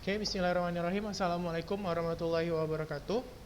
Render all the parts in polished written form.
Oke, bismillahirrahmanirrahim. Assalamualaikum warahmatullahi wabarakatuh.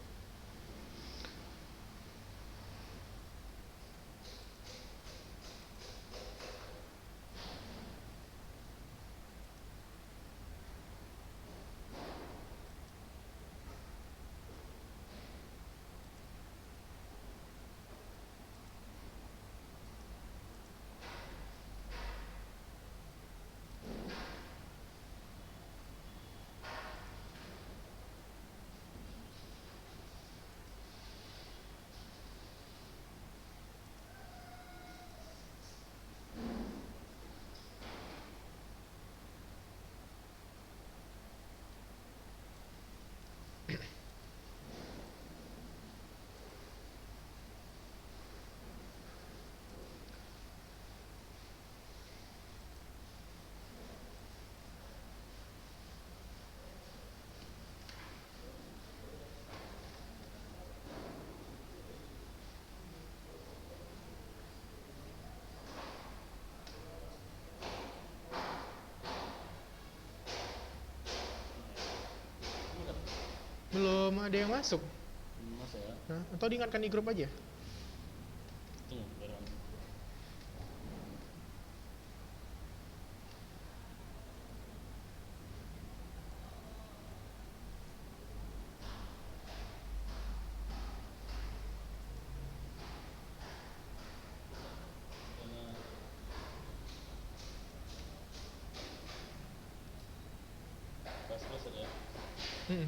Belum ada yang masuk. Mas ya, Hah? Atau diingatkan di grup aja? tunggu beran. Pas ya. Hmm.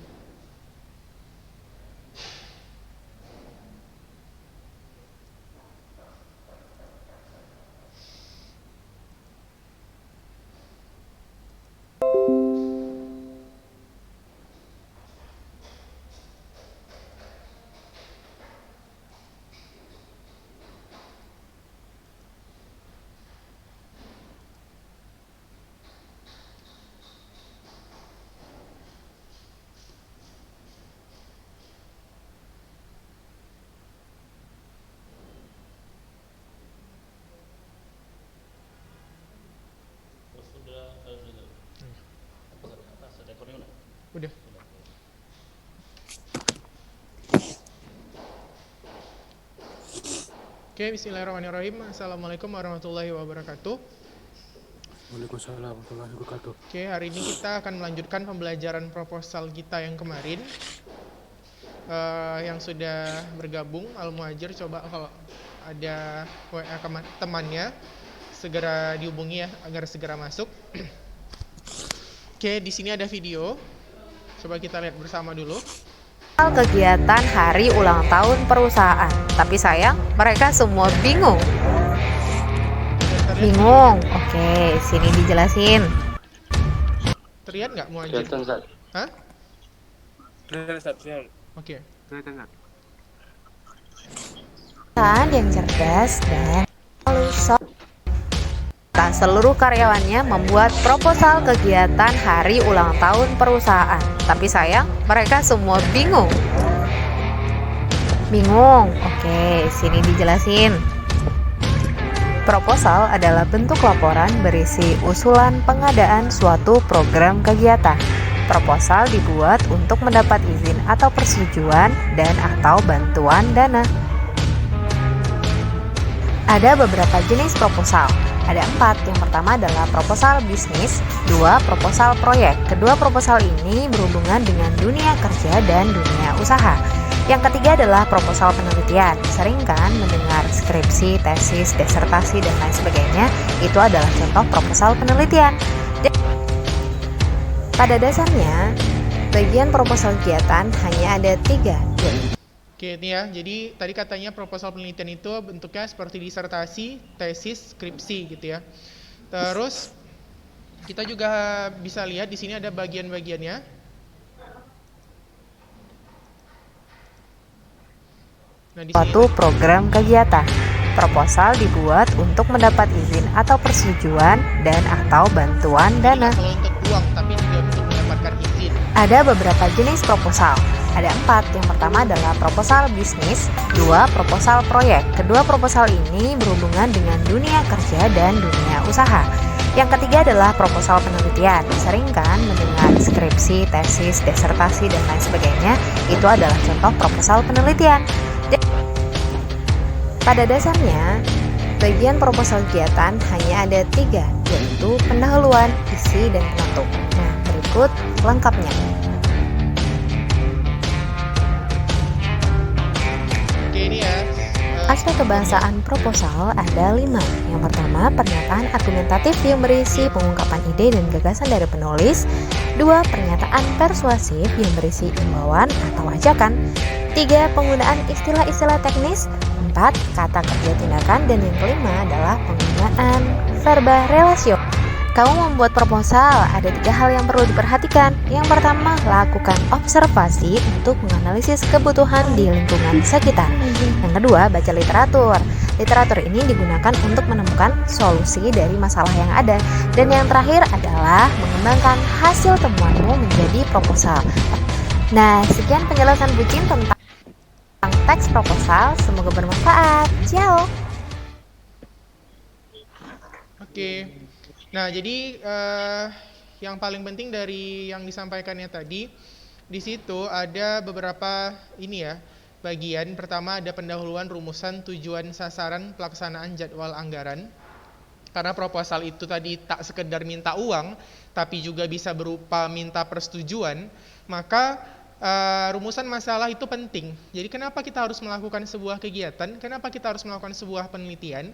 Terus sudah apa set ekornya udah? Udah. Oke, bismillahirrahmanirrahim. Assalamualaikum warahmatullahi wabarakatuh. Waalaikumsalam warahmatullahi wabarakatuh. Oke, hari ini kita akan melanjutkan pembelajaran proposal kita yang kemarin. Yang sudah bergabung, Al-Muhajir, coba kalau ada WA temannya segera dihubungi ya agar segera masuk. Oke, di sini ada video. Coba kita lihat bersama dulu. Kegiatan hari ulang tahun perusahaan, tapi sayang mereka semua bingung. Oke, sini dijelasin. Terlihat nggak Muhajir? Kelihatan Zat. Hah? Kelihatan. Oke. Kelihatan. Perusahaan yang cerdas dan seluruh karyawannya membuat proposal kegiatan hari ulang tahun perusahaan, tapi sayang mereka semua bingung. Oke, sini dijelasin. Proposal adalah bentuk laporan berisi usulan pengadaan suatu program kegiatan. Proposal dibuat untuk mendapat izin atau persetujuan dan atau bantuan dana. Ada beberapa jenis proposal. Ada 4. Yang pertama adalah proposal bisnis, 2 proposal proyek. Kedua proposal ini berhubungan dengan dunia kerja dan dunia usaha. Yang ketiga adalah proposal penelitian. Sering kan mendengar skripsi, tesis, disertasi, dan lain sebagainya. Itu adalah contoh proposal penelitian. Pada dasarnya, bagian proposal kegiatan hanya ada 3. Oke, ini ya. Jadi tadi katanya proposal penelitian itu bentuknya seperti disertasi, tesis, skripsi gitu ya. Terus kita juga bisa lihat di sini ada bagian-bagiannya. Nah, di Suatu sini program kegiatan. Proposal dibuat untuk mendapat izin atau persetujuan dan atau bantuan dana. kalau untuk uang, tapi juga untuk mendapatkan izin. Ada beberapa jenis proposal. Ada 4. Yang pertama adalah proposal bisnis, 2 proposal proyek. Kedua proposal ini berhubungan dengan dunia kerja dan dunia usaha. Yang ketiga adalah proposal penelitian. Sering kan mendengar skripsi skripsi, tesis, disertasi, dan lain sebagainya, itu adalah contoh proposal penelitian. Pada dasarnya, bagian proposal kegiatan hanya ada 3, yaitu pendahuluan, isi, dan penutup. Nah, berikut lengkapnya. Oke, ini ya. Aspek kebahasaan proposal ada 5. Yang pertama, pernyataan argumentatif yang berisi pengungkapan ide dan gagasan dari penulis. 2. Pernyataan persuasif yang berisi imbauan atau ajakan. 3. Penggunaan istilah-istilah teknis. 4. Kata kerja tindakan. Dan yang kelima adalah penggunaan verba relasio. Kamu membuat proposal, ada 3 hal yang perlu diperhatikan. Yang pertama, lakukan observasi untuk menganalisis kebutuhan di lingkungan sekitar. Yang kedua, baca literatur. Literatur ini digunakan untuk menemukan solusi dari masalah yang ada. Dan yang terakhir adalah mengembangkan hasil temuanmu menjadi proposal. Nah, sekian penjelasan Bucin tentang teks proposal. Semoga bermanfaat. Ciao! Oke. Nah, jadi yang paling penting dari yang disampaikannya tadi, di situ ada beberapa bagian. Pertama ada pendahuluan, rumusan, tujuan, sasaran, pelaksanaan jadwal anggaran. Karena proposal itu tadi tak sekedar minta uang, tapi juga bisa berupa minta persetujuan, maka rumusan masalah itu penting. Jadi kenapa kita harus melakukan sebuah kegiatan? Kenapa kita harus melakukan sebuah penelitian?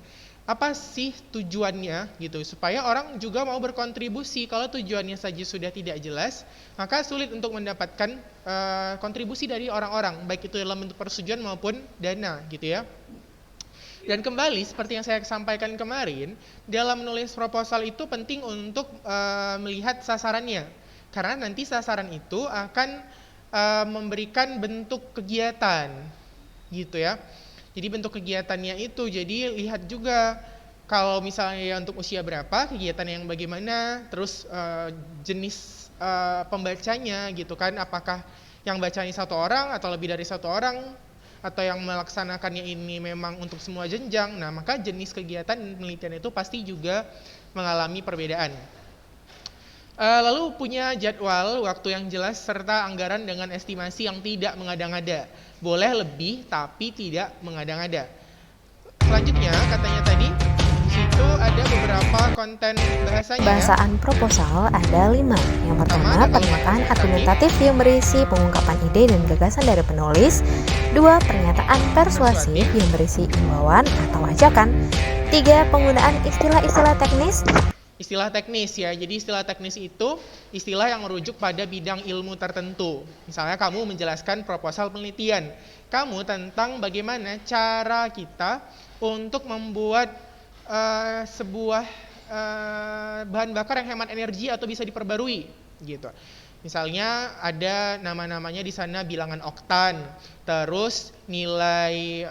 Apa sih tujuannya gitu, supaya orang juga mau berkontribusi. Kalau tujuannya saja sudah tidak jelas, maka sulit untuk mendapatkan kontribusi dari orang-orang, baik itu dalam bentuk persetujuan maupun dana gitu ya. Dan kembali seperti yang saya sampaikan kemarin, dalam menulis proposal itu penting untuk melihat sasarannya, karena nanti sasaran itu akan memberikan bentuk kegiatan gitu ya. Jadi bentuk kegiatannya itu, jadi lihat juga kalau misalnya untuk usia berapa, kegiatan yang bagaimana, terus jenis pembacanya gitu kan, apakah yang bacanya 1 orang atau lebih dari 1 orang, atau yang melaksanakannya ini memang untuk semua jenjang. Nah, maka jenis kegiatan penelitian itu pasti juga mengalami perbedaan. Lalu punya jadwal waktu yang jelas serta anggaran dengan estimasi yang tidak mengada-ngada. Boleh lebih tapi tidak mengada-ngada. Selanjutnya katanya tadi di situ ada beberapa konten bahasanya. Bahasaan proposal ada 5. Yang pertama, pernyataan argumentatif yang berisi pengungkapan ide dan gagasan dari penulis. 2. Pernyataan persuasif yang berisi imbauan atau ajakan. 3. Penggunaan istilah-istilah teknis. Istilah teknis ya, jadi istilah teknis itu istilah yang merujuk pada bidang ilmu tertentu. Misalnya kamu menjelaskan proposal penelitian, kamu tentang bagaimana cara kita untuk membuat sebuah bahan bakar yang hemat energi atau bisa diperbarui gitu. Misalnya ada nama-namanya di sana bilangan oktan, terus nilai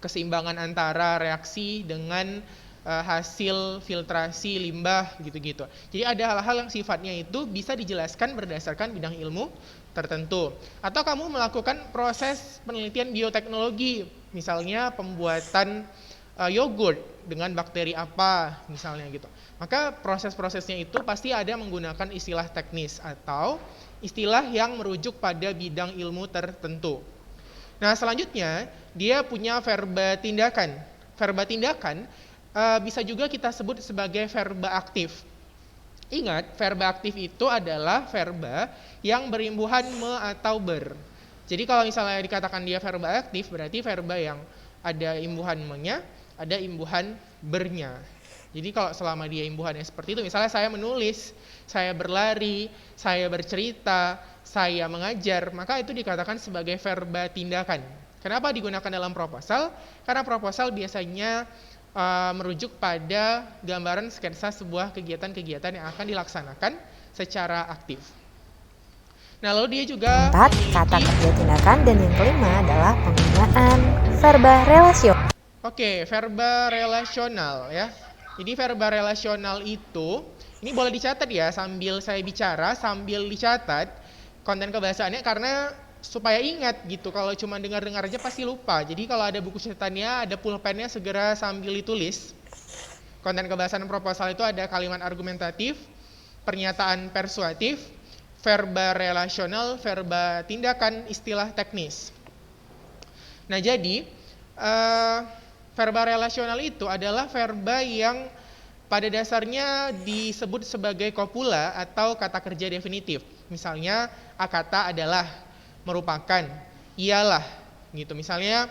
keseimbangan antara reaksi dengan hasil filtrasi limbah gitu-gitu. Jadi ada hal-hal yang sifatnya itu bisa dijelaskan berdasarkan bidang ilmu tertentu. Atau kamu melakukan proses penelitian bioteknologi, misalnya pembuatan yogurt dengan bakteri apa misalnya gitu. Maka proses-prosesnya itu pasti ada menggunakan istilah teknis atau istilah yang merujuk pada bidang ilmu tertentu. Nah, selanjutnya dia punya verba tindakan. Verba tindakan bisa juga kita sebut sebagai verba aktif. Ingat, verba aktif itu adalah verba yang berimbuhan me atau ber. Jadi kalau misalnya dikatakan dia verba aktif, berarti verba yang ada imbuhan me-nya, ada imbuhan bernya. Jadi kalau selama dia imbuhannya seperti itu, misalnya saya menulis, saya berlari, saya bercerita, saya mengajar, maka itu dikatakan sebagai verba tindakan. Kenapa digunakan dalam proposal? Karena proposal biasanya merujuk pada gambaran sketsa sebuah kegiatan-kegiatan yang akan dilaksanakan secara aktif. Nah, lalu dia juga 4. Kata kerja tindakan. Dan yang kelima adalah penggunaan verba relasio. Oke, verba relasional ya. Jadi verba relasional itu, ini boleh dicatat ya, sambil saya bicara, sambil dicatat konten kebahasaannya, karena supaya ingat gitu. Kalau cuma dengar-dengar aja pasti lupa. Jadi kalau ada buku catatannya, ada pulpennya, segera sambil ditulis. Konten kebahasan proposal itu ada kalimat argumentatif, pernyataan persuatif, verba relasional, verba tindakan, istilah teknis. Nah, jadi verba relasional itu adalah verba yang pada dasarnya disebut sebagai kopula atau kata kerja definitif. Misalnya, kata adalah, merupakan, ialah, gitu. Misalnya,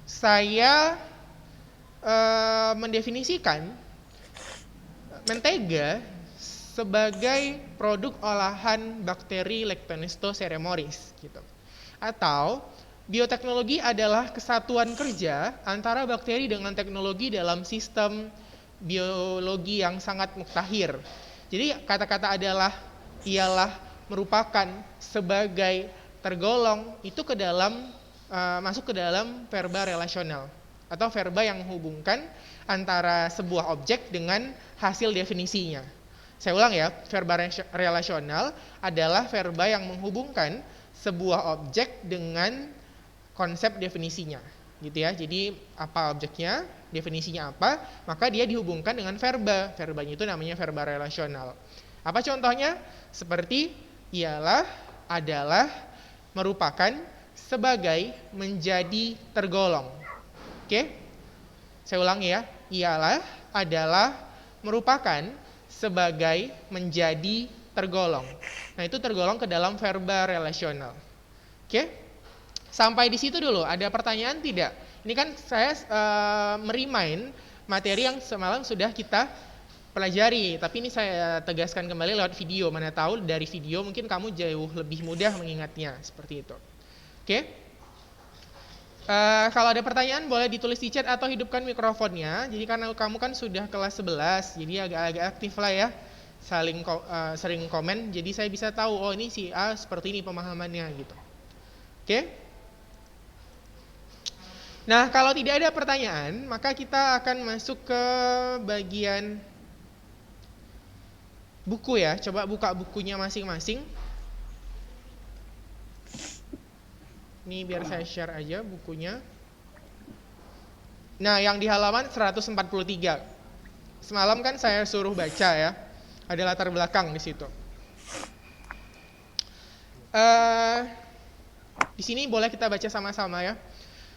saya mendefinisikan mentega sebagai produk olahan bakteri Leptonostoceremoris, gitu. Atau bioteknologi adalah kesatuan kerja antara bakteri dengan teknologi dalam sistem biologi yang sangat muktahir. Jadi kata-kata adalah, ialah, merupakan, sebagai, tergolong itu ke dalam masuk ke dalam verba relasional atau verba yang menghubungkan antara sebuah objek dengan hasil definisinya. Saya ulang ya, verba relasional adalah verba yang menghubungkan sebuah objek dengan konsep definisinya, gitu ya. Jadi apa objeknya, definisinya apa, maka dia dihubungkan dengan verba. Verbanya itu namanya verba relasional. Apa contohnya? Seperti ialah, adalah, merupakan, sebagai, menjadi, tergolong. Oke? Saya ulangi ya. Ialah, adalah, merupakan, sebagai, menjadi, tergolong. Nah, itu tergolong ke dalam verba relasional. Oke? Sampai di situ dulu. Ada pertanyaan tidak? Ini kan saya merimain materi yang semalam sudah kita pelajari. Tapi ini saya tegaskan kembali lewat video. Mana tahu dari video mungkin kamu jauh lebih mudah mengingatnya. Seperti itu. Oke? Kalau ada pertanyaan boleh ditulis di chat atau hidupkan mikrofonnya. Jadi karena kamu kan sudah kelas 11, jadi agak-agak aktif lah ya, sering komen. Jadi saya bisa tahu, oh ini si A seperti ini pemahamannya gitu. Oke? Nah, kalau tidak ada pertanyaan, maka kita akan masuk ke bagian buku ya. Coba buka bukunya masing-masing. Ini biar saya share aja bukunya. Nah, yang di halaman 143. Semalam kan saya suruh baca ya. Ada latar belakang di situ. Di sini boleh kita baca sama-sama ya.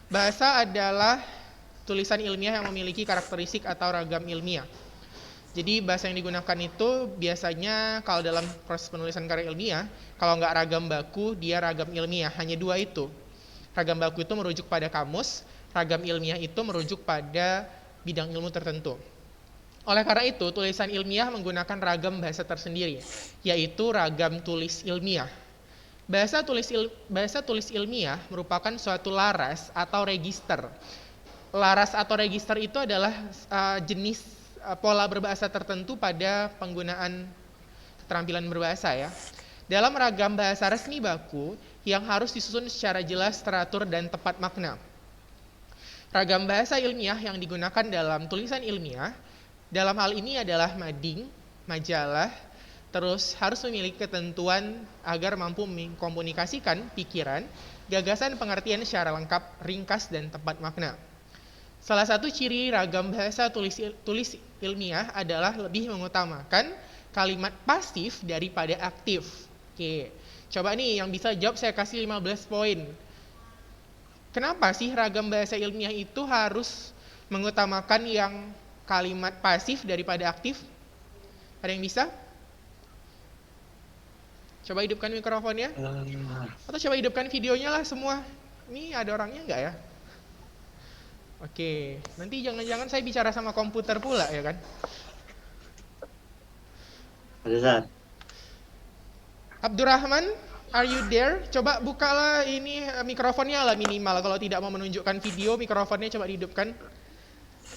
Bahasa adalah tulisan ilmiah yang memiliki karakteristik atau ragam ilmiah. Jadi bahasa yang digunakan itu biasanya kalau dalam proses penulisan karya ilmiah, kalau nggak ragam baku, dia ragam ilmiah. Hanya dua itu. Ragam baku itu merujuk pada kamus, ragam ilmiah itu merujuk pada bidang ilmu tertentu. Oleh karena itu, tulisan ilmiah menggunakan ragam bahasa tersendiri, yaitu ragam tulis ilmiah. Bahasa tulis ilmiah merupakan suatu laras atau register. Laras atau register itu adalah jenis pola berbahasa tertentu pada penggunaan keterampilan berbahasa ya. Dalam ragam bahasa resmi baku yang harus disusun secara jelas, teratur, dan tepat makna. Ragam bahasa ilmiah yang digunakan dalam tulisan ilmiah, dalam hal ini adalah mading, majalah, terus harus memiliki ketentuan agar mampu mengkomunikasikan pikiran, gagasan, pengertian secara lengkap, ringkas, dan tepat makna. Salah satu ciri ragam bahasa tulis ilmiah adalah lebih mengutamakan kalimat pasif daripada aktif. Oke, coba nih yang bisa jawab saya kasih 15 poin. Kenapa sih ragam bahasa ilmiah itu harus mengutamakan yang kalimat pasif daripada aktif? Ada yang bisa? Coba hidupkan mikrofonnya. Atau coba hidupkan videonya lah semua. Ini ada orangnya nggak ya? Oke, nanti jangan-jangan saya bicara sama komputer pula ya kan? Ada Ustaz. Abdurrahman, are you there? Coba bukalah ini mikrofonnya lah minimal. Kalau tidak mau menunjukkan video, mikrofonnya coba dihidupkan.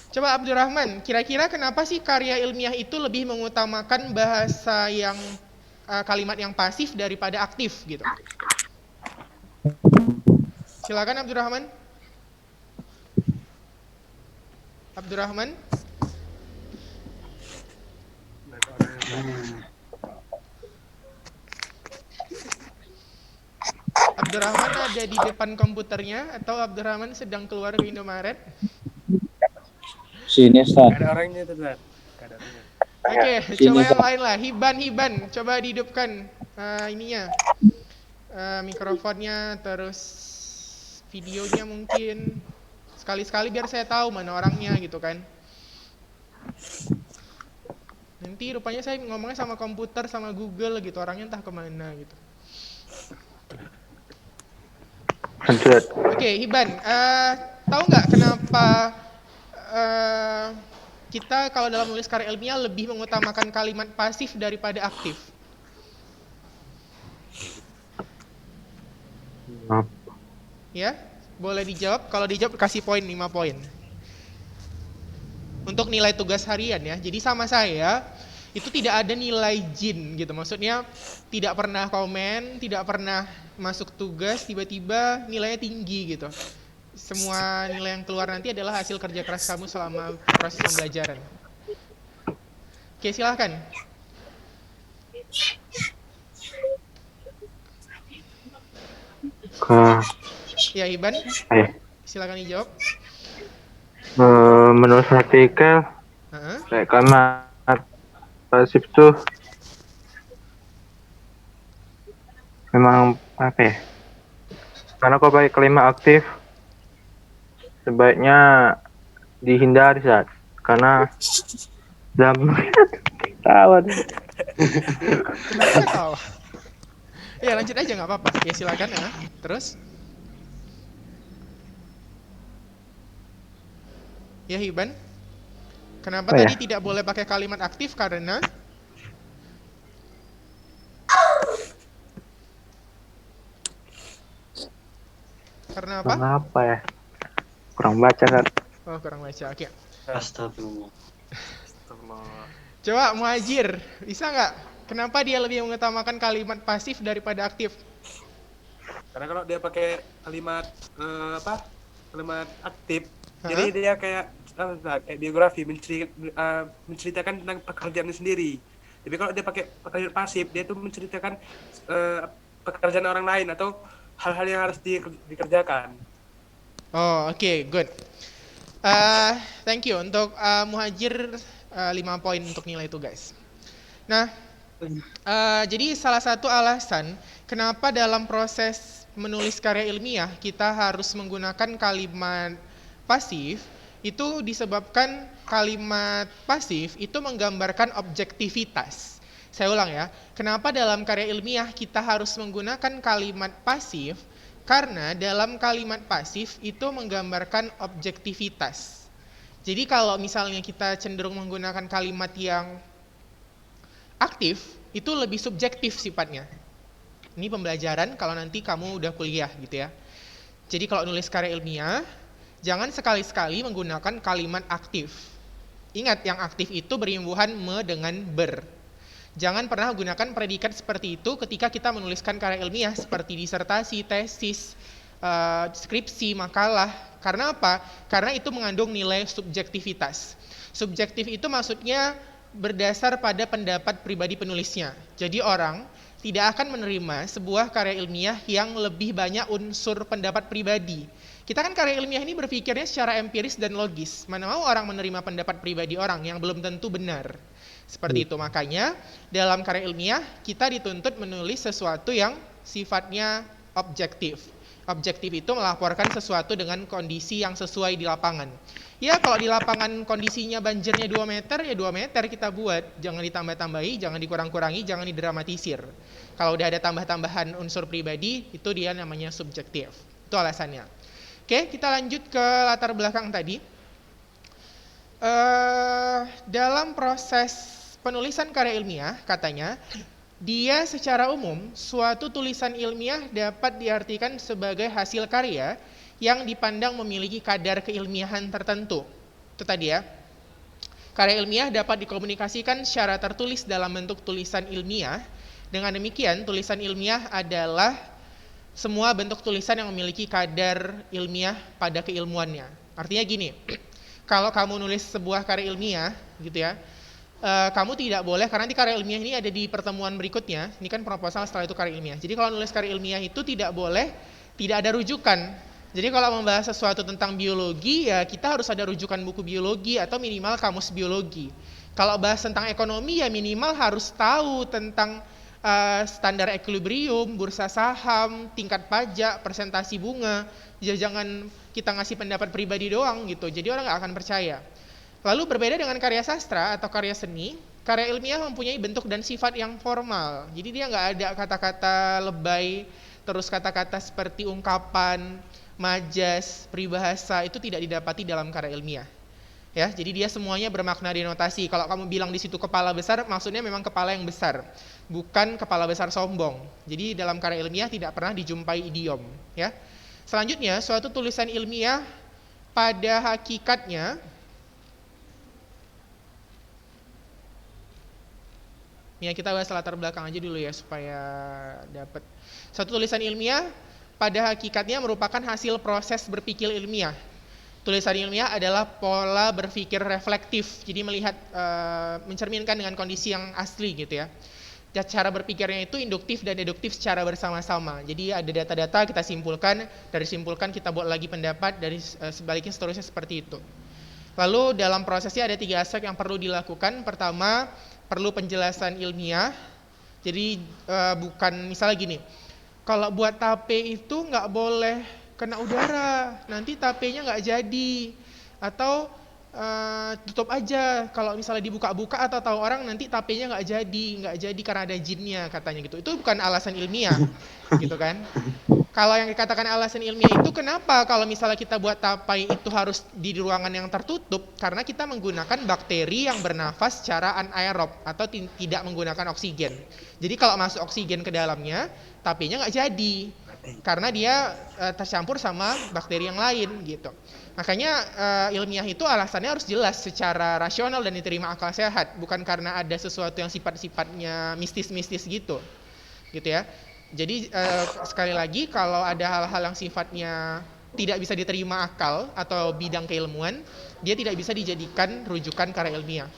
Coba Abdurrahman, kira-kira kenapa sih karya ilmiah itu lebih mengutamakan bahasa yang kalimat yang pasif daripada aktif gitu? Silakan Abdurrahman. Abdurrahman. Abdurrahman ada di depan komputernya atau Abdurrahman sedang keluar ke Indomaret? Sini Ustaz. Gak ada orangnya tuh, Ustaz. Gak ada orangnya. Oke, Sini, coba yang Kak. lain lah. Hiban, coba dihidupkan ininya, mikrofonnya, terus videonya mungkin. Sekali-sekali biar saya tahu mana orangnya gitu kan. Nanti rupanya saya ngomongnya sama komputer, sama Google gitu, orangnya entah kemana gitu. Lanjut. Oke, Hiban, tahu nggak kenapa eh, kita kalau dalam menulis karya ilmiah lebih mengutamakan kalimat pasif daripada aktif? Ya, boleh dijawab. Kalau dijawab kasih poin 5 poin. Untuk nilai tugas harian ya. Jadi sama saya itu tidak ada nilai jin gitu. Maksudnya tidak pernah komen, tidak pernah masuk tugas tiba-tiba nilainya tinggi gitu. Semua nilai yang keluar nanti adalah hasil kerja keras kamu selama proses pembelajaran. Oke, silahkan. Ya, Iban, silakan dijawab. Menulis artikel kayak kalimat pasif tuh memang apa ya? Karena kalau pakai kalimat aktif sebaiknya dihindari saat karena dalam tawa. Kenapa tahu? Ya lanjut aja nggak apa-apa. Ya silakan ya. Terus? Ya Hiban, kenapa tadi tidak boleh pakai kalimat aktif karena? Karena apa? Kenapa ya? Kurang baca kan? Oh kurang baca, oke. Astagfirullah. Coba Muhajir, bisa nggak? Kenapa dia lebih mengutamakan kalimat pasif daripada aktif? Karena kalau dia pakai kalimat kalimat aktif, jadi dia kayak biografi menceritakan tentang pekerjaannya sendiri. Tapi kalau dia pakai kalimat pasif, dia tuh menceritakan pekerjaan orang lain atau hal-hal yang harus dikerjakan. Oh oke, good. Thank you untuk Muhajir 5 poin untuk nilai itu guys. Nah, jadi salah satu alasan kenapa dalam proses menulis karya ilmiah kita harus menggunakan kalimat pasif itu disebabkan kalimat pasif itu menggambarkan objektivitas. Saya ulang ya, kenapa dalam karya ilmiah kita harus menggunakan kalimat pasif? Karena dalam kalimat pasif itu menggambarkan objektivitas. Jadi kalau misalnya kita cenderung menggunakan kalimat yang aktif, itu lebih subjektif sifatnya. Ini pembelajaran kalau nanti kamu udah kuliah gitu ya. Jadi kalau nulis karya ilmiah, jangan sekali-sekali menggunakan kalimat aktif. Ingat, yang aktif itu berimbuhan me dengan ber. Jangan pernah gunakan predikat seperti itu ketika kita menuliskan karya ilmiah seperti disertasi, tesis, skripsi, makalah. Karena apa? Karena itu mengandung nilai subjektivitas. Subjektif itu maksudnya berdasar pada pendapat pribadi penulisnya. Jadi orang tidak akan menerima sebuah karya ilmiah yang lebih banyak unsur pendapat pribadi. Kita kan karya ilmiah ini berpikirnya secara empiris dan logis. Mana mau orang menerima pendapat pribadi orang yang belum tentu benar. Seperti itu, makanya dalam karya ilmiah kita dituntut menulis sesuatu yang sifatnya objektif. Objektif itu melaporkan sesuatu dengan kondisi yang sesuai di lapangan. Ya kalau di lapangan kondisinya banjirnya 2 meter, ya 2 meter kita buat. Jangan ditambah-tambahi, jangan dikurang-kurangi, jangan didramatisir. Kalau udah ada tambah-tambahan unsur pribadi, itu dia namanya subjektif. Itu alasannya. Oke, kita lanjut ke latar belakang tadi. Dalam proses penulisan karya ilmiah, katanya, dia secara umum, suatu tulisan ilmiah dapat diartikan sebagai hasil karya yang dipandang memiliki kadar keilmiahan tertentu. Itu tadi ya. Karya ilmiah dapat dikomunikasikan secara tertulis dalam bentuk tulisan ilmiah. Dengan demikian, tulisan ilmiah adalah semua bentuk tulisan yang memiliki kadar ilmiah pada keilmuannya. Artinya gini, kalau kamu nulis sebuah karya ilmiah, gitu ya, kamu tidak boleh, karena nanti karya ilmiah ini ada di pertemuan berikutnya, ini kan proposal setelah itu karya ilmiah. Jadi kalau nulis karya ilmiah itu tidak boleh, tidak ada rujukan. Jadi kalau membahas sesuatu tentang biologi, ya kita harus ada rujukan buku biologi atau minimal kamus biologi. Kalau bahas tentang ekonomi ya minimal harus tahu tentang standar equilibrium, bursa saham, tingkat pajak, presentasi bunga. Ya jangan kita ngasih pendapat pribadi doang gitu. Jadi orang nggak akan percaya. Lalu berbeda dengan karya sastra atau karya seni, karya ilmiah mempunyai bentuk dan sifat yang formal. Jadi dia nggak ada kata-kata lebay, terus kata-kata seperti ungkapan, majas, peribahasa itu tidak didapati dalam karya ilmiah. Ya, jadi dia semuanya bermakna denotasi. Kalau kamu bilang di situ kepala besar, maksudnya memang kepala yang besar, bukan kepala besar sombong. Jadi dalam karya ilmiah tidak pernah dijumpai idiom. Ya. Selanjutnya, suatu tulisan ilmiah pada hakikatnya ya kita bahas latar belakang aja dulu ya supaya dapat. Suatu tulisan ilmiah pada hakikatnya merupakan hasil proses berpikir ilmiah. Tulisan ilmiah adalah pola berpikir reflektif, jadi melihat, mencerminkan dengan kondisi yang asli gitu ya. Cara berpikirnya itu induktif dan deduktif secara bersama-sama. Jadi ada data-data kita simpulkan, dari simpulkan kita buat lagi pendapat, dari sebaliknya seterusnya seperti itu. Lalu dalam prosesnya ada 3 aspek yang perlu dilakukan. Pertama, perlu penjelasan ilmiah. Jadi bukan misalnya gini, kalau buat tape itu nggak boleh kena udara, nanti tapenya nggak jadi, atau tutup aja, kalau misalnya dibuka-buka atau tahu orang nanti tapenya nggak jadi karena ada jinnya katanya gitu. Itu bukan alasan ilmiah, gitu kan? Kalau yang dikatakan alasan ilmiah itu kenapa kalau misalnya kita buat tapai itu harus di ruangan yang tertutup, karena kita menggunakan bakteri yang bernafas secara anaerob atau tidak menggunakan oksigen. Jadi kalau masuk oksigen ke dalamnya, tapenya nggak jadi karena dia tercampur sama bakteri yang lain gitu. Makanya ilmiah itu alasannya harus jelas secara rasional dan diterima akal sehat, bukan karena ada sesuatu yang sifat-sifatnya mistis-mistis gitu ya. Jadi sekali lagi kalau ada hal-hal yang sifatnya tidak bisa diterima akal atau bidang keilmuan, dia tidak bisa dijadikan rujukan karya ilmiah.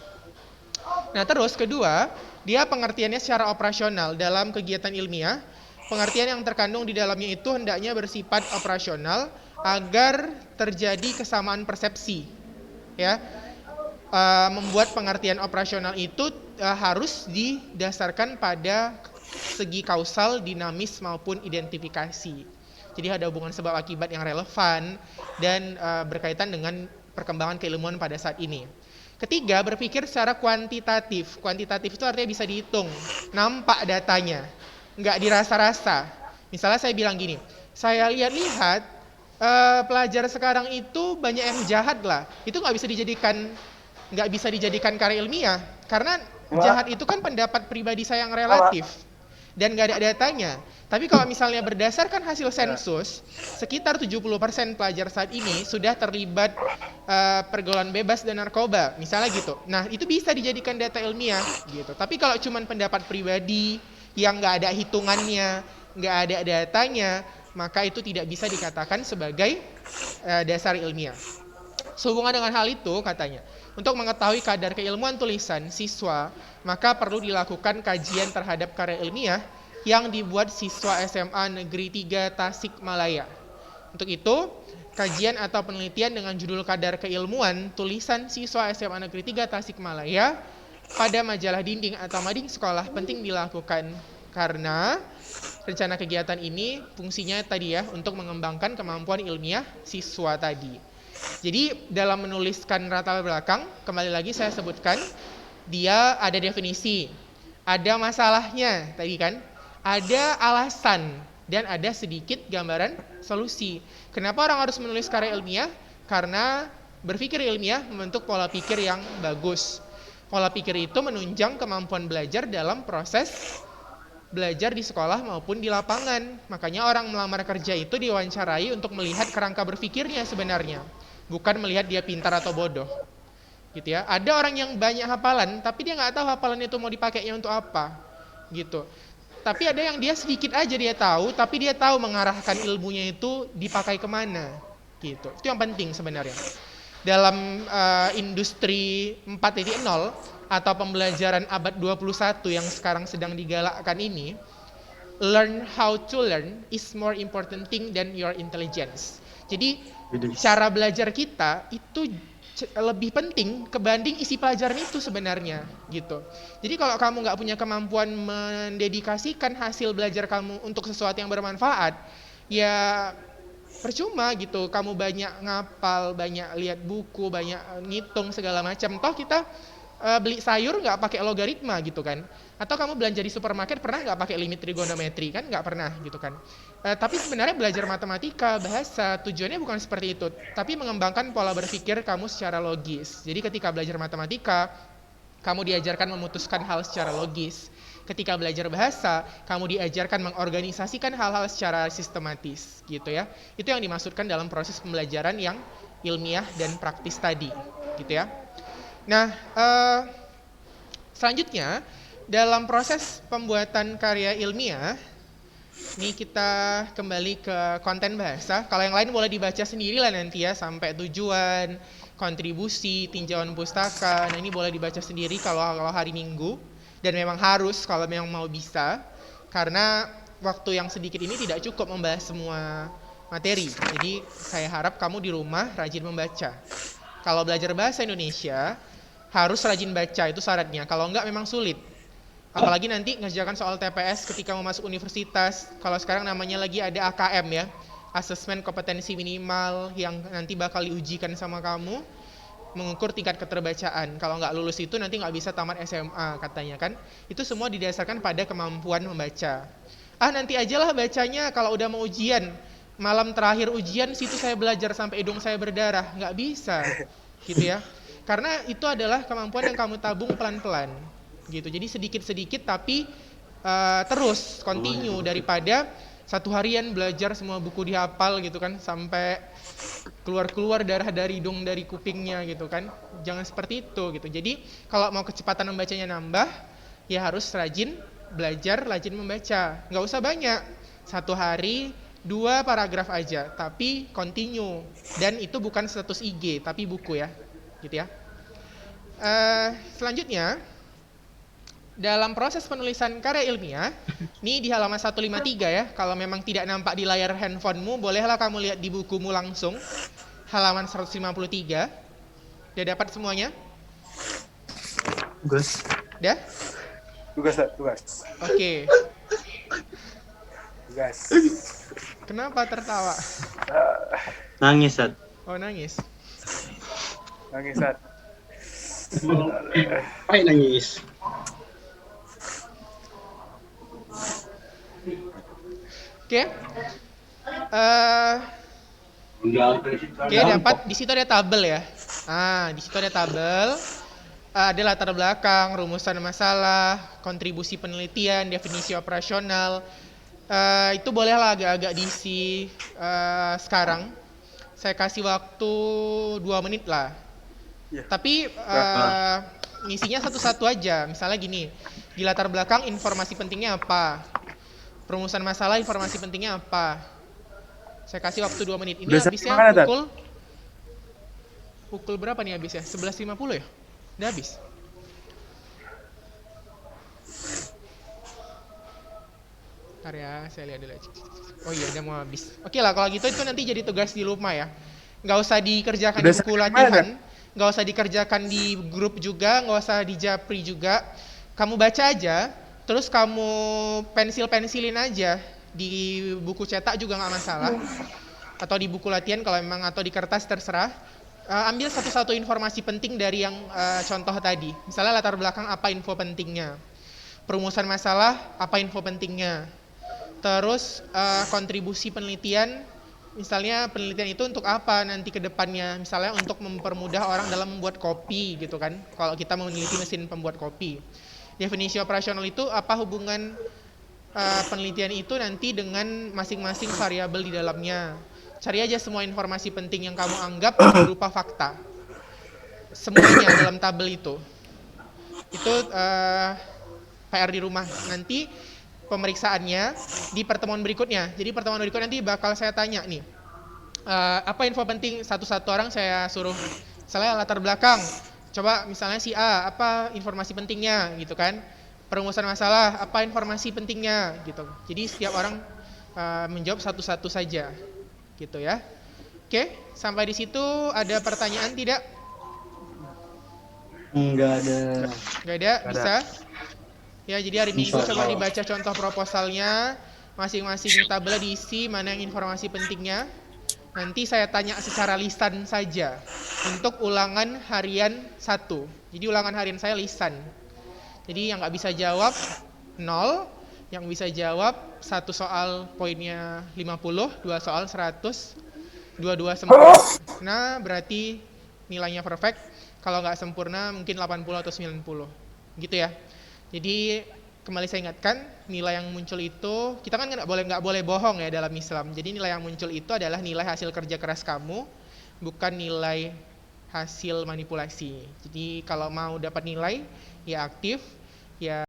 Nah terus kedua, dia pengertiannya secara operasional dalam kegiatan ilmiah. Pengertian yang terkandung di dalamnya itu hendaknya bersifat operasional agar terjadi kesamaan persepsi. Ya, membuat pengertian operasional itu harus didasarkan pada segi kausal, dinamis maupun identifikasi. Jadi ada hubungan sebab akibat yang relevan dan berkaitan dengan perkembangan keilmuan pada saat ini. Ketiga, berpikir secara kuantitatif. Kuantitatif itu artinya bisa dihitung, nampak datanya, nggak dirasa-rasa. Misalnya saya bilang gini, saya lihat pelajar sekarang itu banyak yang jahat lah. Itu nggak bisa dijadikan karya ilmiah, karena jahat itu kan pendapat pribadi saya yang relatif dan nggak ada datanya. Tapi kalau misalnya berdasarkan hasil sensus, sekitar 70% pelajar saat ini sudah terlibat pergaulan bebas dan narkoba, misalnya gitu. Nah, itu bisa dijadikan data ilmiah gitu. Tapi kalau cuma pendapat pribadi yang nggak ada hitungannya, nggak ada datanya, maka itu tidak bisa dikatakan sebagai dasar ilmiah. Sehubungan dengan hal itu, katanya, untuk mengetahui kadar keilmuan tulisan siswa, maka perlu dilakukan kajian terhadap karya ilmiah yang dibuat siswa SMA Negeri 3 Tasikmalaya. Untuk itu, kajian atau penelitian dengan judul kadar keilmuan tulisan siswa SMA Negeri 3 Tasikmalaya pada majalah dinding atau mading sekolah penting dilakukan, karena rencana kegiatan ini fungsinya tadi ya untuk mengembangkan kemampuan ilmiah siswa tadi. Jadi dalam menuliskan latar belakang, kembali lagi saya sebutkan, dia ada definisi, ada masalahnya tadi kan, ada alasan, dan ada sedikit gambaran solusi. Kenapa orang harus menulis karya ilmiah? Karena berpikir ilmiah membentuk pola pikir yang bagus. Pola pikir itu menunjang kemampuan belajar dalam proses belajar di sekolah maupun di lapangan. Makanya orang melamar kerja itu diwawancarai untuk melihat kerangka berpikirnya sebenarnya, bukan melihat dia pintar atau bodoh. Gitu ya. Ada orang yang banyak hafalan, tapi dia nggak tahu hafalan itu mau dipakainya untuk apa. Gitu. Tapi ada yang dia sedikit aja dia tahu, tapi dia tahu mengarahkan ilmunya itu dipakai kemana. Gitu. Itu yang penting sebenarnya. Dalam industri 4.0 atau pembelajaran abad 21 yang sekarang sedang digalakkan ini, learn how to learn is more important thing than your intelligence. Jadi cara belajar kita itu lebih penting kebanding isi pelajaran itu sebenarnya gitu. Jadi kalau kamu nggak punya kemampuan mendedikasikan hasil belajar kamu untuk sesuatu yang bermanfaat, ya percuma gitu. Kamu banyak ngapal, banyak lihat buku, banyak ngitung segala macam. Toh kita beli sayur nggak pakai logaritma gitu kan? Atau kamu belanja di supermarket pernah nggak pakai limit trigonometri kan? Nggak pernah gitu kan? Tapi sebenarnya belajar matematika, bahasa, tujuannya bukan seperti itu, tapi mengembangkan pola berpikir kamu secara logis. Jadi ketika belajar matematika, kamu diajarkan memutuskan hal secara logis. Ketika belajar bahasa, kamu diajarkan mengorganisasikan hal-hal secara sistematis, gitu ya. Itu yang dimaksudkan dalam proses pembelajaran yang ilmiah dan praktis tadi, gitu ya. Nah, selanjutnya dalam proses pembuatan karya ilmiah, ini kita kembali ke konten bahasa. Kalau yang lain boleh dibaca sendiri lah nanti ya, sampai tujuan, kontribusi, tinjauan pustaka. Nah ini boleh dibaca sendiri kalau hari Minggu. Dan memang harus kalau memang mau bisa. Karena waktu yang sedikit ini tidak cukup membahas semua materi. Jadi saya harap kamu di rumah rajin membaca. Kalau belajar bahasa Indonesia, harus rajin baca, itu syaratnya. Kalau enggak memang sulit. Apalagi nanti ngerjakan soal TPS ketika mau masuk universitas. Kalau sekarang namanya lagi ada AKM ya, asesmen kompetensi minimal, yang nanti bakal diujikan sama kamu, mengukur tingkat keterbacaan. Kalau nggak lulus itu nanti nggak bisa tamat SMA katanya kan. Itu semua didasarkan pada kemampuan membaca. Nanti ajalah bacanya kalau udah mau ujian. Malam terakhir ujian situ saya belajar sampai hidung saya berdarah. Nggak bisa gitu ya. Karena itu adalah kemampuan yang kamu tabung pelan-pelan gitu. Jadi sedikit-sedikit tapi terus continue, daripada satu harian belajar semua buku dihafal gitu kan sampai keluar darah dari hidung, dari kupingnya gitu kan. Jangan seperti itu gitu. Jadi kalau mau kecepatan membacanya nambah, ya harus rajin belajar, rajin membaca. Nggak usah banyak, satu hari 2 paragraf aja, tapi continue. Dan itu bukan status IG tapi buku ya gitu ya. Selanjutnya dalam proses penulisan karya ilmiah, ini di halaman 153 ya. Kalau memang tidak nampak di layar handphonemu, bolehlah kamu lihat di bukumu langsung. Halaman 153. Udah dapat semuanya? Tugas. Udah? Tugas. Oke. Tugas. Kenapa tertawa? Nangis, Sat. Oh, nangis. Nangis, Sat. Ay, nangis. Oke. Oke, dapat di situ ada tabel ya. Di situ ada tabel. Ada latar belakang, rumusan masalah, kontribusi penelitian, definisi operasional. Itu bolehlah agak-agak diisi sekarang. Saya kasih waktu 2 menit lah. Ya. Tapi ngisinya satu-satu aja. Misalnya gini, di latar belakang informasi pentingnya apa? Perumusan masalah informasi pentingnya apa? Saya kasih waktu 2 menit. Ini Udah habisnya mana, Tat? pukul berapa nih habisnya? 11.50 ya? Udah habis. Bentar ya, saya lihat dulu. Oh iya, udah mau habis. Oke lah, kalau gitu itu nanti jadi tugas di rumah ya. Nggak usah dikerjakan di Udah buku sampai latihan, mana? nggak usah dikerjakan di grup juga, nggak usah di Japri juga. Kamu baca aja, terus kamu pensil-pensilin aja di buku cetak juga nggak masalah, atau di buku latihan kalau memang, atau di kertas terserah. Ambil satu-satu informasi penting dari yang contoh tadi. Misalnya latar belakang apa info pentingnya, perumusan masalah apa info pentingnya, terus kontribusi penelitian. Misalnya penelitian itu untuk apa nanti ke depannya, misalnya untuk mempermudah orang dalam membuat kopi gitu kan, kalau kita mau meneliti mesin pembuat kopi. Definisi operasional itu apa hubungan penelitian itu nanti dengan masing-masing variabel di dalamnya. Cari aja semua informasi penting yang kamu anggap berupa fakta, semuanya dalam tabel itu. Itu PR di rumah. Nanti pemeriksaannya di pertemuan berikutnya. Jadi pertemuan berikutnya nanti bakal saya tanya nih, apa info penting, satu-satu orang saya suruh, misalnya latar belakang, coba misalnya si A, apa informasi pentingnya gitu kan, perumusan masalah, apa informasi pentingnya gitu. Jadi setiap orang menjawab satu-satu saja gitu ya. Oke, sampai di situ ada pertanyaan tidak? Enggak ada. Nggak ada, Nggak ada. bisa? Ya, jadi hari Minggu Insya coba Allah. dibaca contoh proposalnya, masing-masing tabel diisi mana yang informasi pentingnya. Nanti saya tanya secara lisan saja untuk ulangan harian 1. Jadi ulangan harian saya lisan. Jadi yang nggak bisa jawab 0, yang bisa jawab 1 soal poinnya 50, 2 soal 100, 2 sempurna berarti nilainya perfect. Kalau nggak sempurna mungkin 80 atau 90. Gitu ya. Jadi kembali saya ingatkan, nilai yang muncul itu, kita kan nggak boleh bohong ya dalam Islam. Jadi nilai yang muncul itu adalah nilai hasil kerja keras kamu, bukan nilai hasil manipulasi. Jadi kalau mau dapat nilai, ya aktif, ya